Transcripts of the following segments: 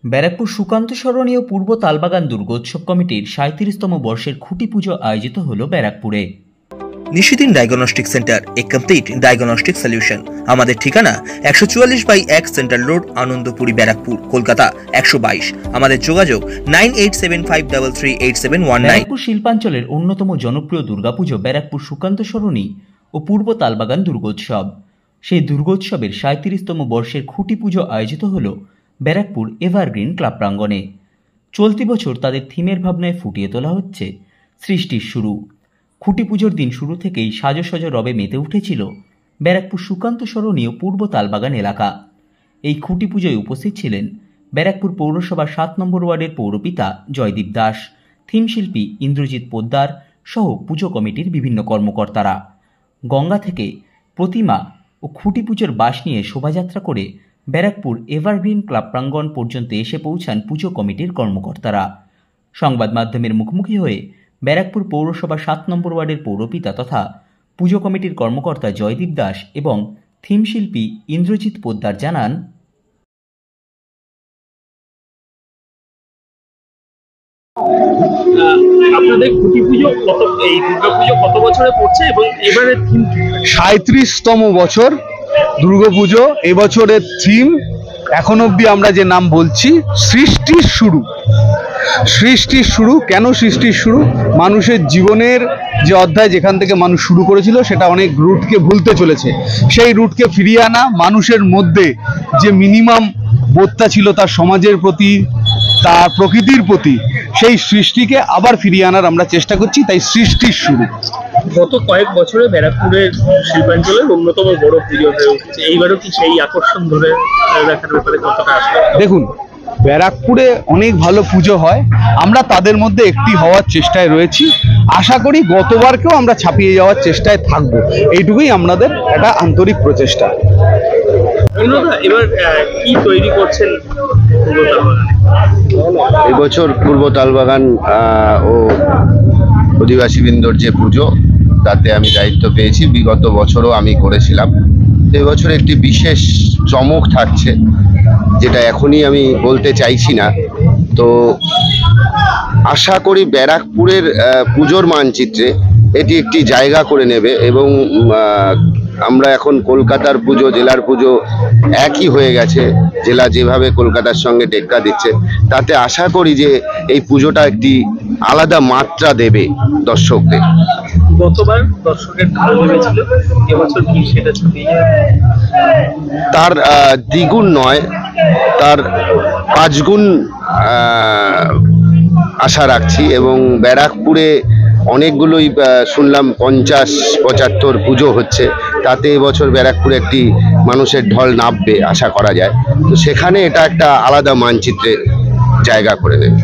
ব্যারাকপুর সুকান্ত স্মরণীয় পূর্ব তালবাগান দুর্গোৎসব কমিটির 37তম বর্ষের খুঁটি পুজো আয়োজিত হল ব্যারাকপুরে। নিশিদিন ডায়াগনস্টিক সেন্টার, এ কমপ্লিট ডায়াগনস্টিক সলিউশন। আমাদের ঠিকানা 144/1 সেন্ট্রাল রোড, আনন্দপুরি, ব্যারাকপুর, কলকাতা 122। আমাদের যোগাযোগ 9875338719। ব্যারাকপুর শিল্পাঞ্চলের অন্যতম জনপ্রিয় দুর্গাপুজো ব্যারাকপুর সুকান্ত স্মরণী ও পূর্ব তালবাগান দুর্গোৎসব। সেই দুর্গোৎসবের 37তম বর্ষের খুঁটি পুজো আয়োজিত হল ব্যারাকপুর এভারগ্রিন ক্লাব প্রাঙ্গণে। চলতি বছর তাদের থিমের ভাবনায় ফুটিয়ে তোলা হচ্ছে সৃষ্টির শুরু। খুঁটি পুজোর দিন শুরু থেকেই সাজসজ্জা রবে মেতে উঠেছিল ব্যারাকপুর সুকান্ত স্মরণীয় পূর্ব তালবাগান এলাকা। এই খুঁটি পুজোয় উপস্থিত ছিলেন ব্যারাকপুর পৌরসভার 7 নম্বর ওয়ার্ডের পৌরপিতা জয়দীপ দাস, থিম শিল্পী ইন্দ্রজিৎ পোদ্দার সহ পুজো কমিটির বিভিন্ন কর্মকর্তারা। গঙ্গা থেকে প্রতিমা ও খুঁটি পুজোর বাঁশ নিয়ে শোভাযাত্রা করে ব্যারাকপুর এভারগ্রিন ক্লাব প্রাঙ্গণ পর্যন্ত এসে পৌঁছান পুজো কমিটির কর্মকর্তারা। সংবাদ মাধ্যমের মুখোমুখি হয়ে ব্যারাকপুর পৌরসভা 7 নম্বর ওয়ার্ডের পৌরপিতা তথা পুজো কমিটির কর্মকর্তা জয়দীপ দাস এবং থিম শিল্পী ইন্দ্রজিৎ পোদ্দার জানান, আপনাদের খুঁটি পুজো এই দুর্গাপুজো কত বছরে পড়ছে এবং এবারে থিম? 37তম বছর দুর্গাপুজো। এবছরের থিম এখন অবধি আমরা যে নাম বলছি, সৃষ্টির শুরু। সৃষ্টির শুরু কেন? সৃষ্টির শুরু মানুষের জীবনের যে অধ্যায়, যেখান থেকে মানুষ শুরু করেছিল, সেটা অনেক রুটকে ভুলতে চলেছে। সেই রুটকে ফিরিয়ে আনা, মানুষের মধ্যে যে মিনিমাম বোধটা ছিল তার সমাজের প্রতি, তার প্রকৃতির প্রতি, সেই সৃষ্টিকে আবার ফিরিয়ে আনার আমরা চেষ্টা করছি। তাই সৃষ্টির শুরু। গত কয়েক বছরে ব্যারাকপুরের শিল্পাঞ্চলের অন্যতম বড় পুজো হয়ে উঠেছে। এইবারও কি সেই আকর্ষণ ধরে রাখার ব্যাপারে কতটা আসবে? দেখুন, ব্যারাকপুরে অনেক ভালো পুজো হয়, আমরা তাদের মধ্যে একটি হওয়ার চেষ্টায় রয়েছি। আশা করি গতবারকেও আমরা ছাপিয়ে যাওয়ার চেষ্টায় থাকবো। এইটুকুই আমাদের একটা আন্তরিক প্রচেষ্টা। এবার কি তৈরি করছেন এবছর পূর্ব তালবাগান ও অধিবাসীবৃন্দর যে পুজো, তাতে আমি দায়িত্ব পেয়েছি। বিগত বছরও আমি করেছিলাম। এবছর একটি বিশেষ চমক থাকছে, যেটা এখনই আমি বলতে চাইছি না। তো আশা করি ব্যারাকপুরের পুজোর মানচিত্রে এটি একটি জায়গা করে নেবে এবং আমরা এখন কলকাতার পুজো, জেলার পুজো একই হয়ে গেছে। জেলা যেভাবে কলকাতার সঙ্গে টেক্কা দিচ্ছে, তাতে আশা করি যে এই পুজোটা একটি আলাদা মাত্রা দেবে দর্শকদের। গতবার দর্শকের ঢল নেমেছিল, এবছর কি সেটা ছাপিয়ে যাবে? তার দ্বিগুণ নয়, তার 5 গুণ আশা রাখছি। এবং ব্যারাকপুরে অনেকগুলোই শুনলাম 50-75 পুজো হচ্ছে, তাতে এবছর ব্যারাকপুরে একটি মানুষের ঢল নামবে আশা করা যায়। তো সেখানে এটা একটা আলাদা মানচিত্রে জায়গা করে নেবে।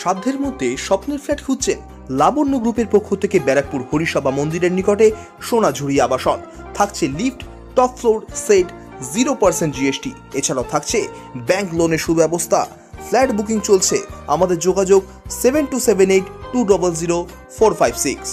সাধ্যের মধ্যে স্বপ্নের ফ্ল্যাট খুঁজছেন? লাবণ্য গ্রুপের পক্ষ থেকে ব্যারাকপুর হরিসভা মন্দিরের নিকটে সোনাঝুরি আবাসন। থাকছে lift, top floor, set, 0% GST। এছাড়াও থাকছে ব্যাংক লোনের সুব্যবস্থা। ফ্ল্যাট বুকিং চলছে। আমাদের যোগাযোগ 7278200456।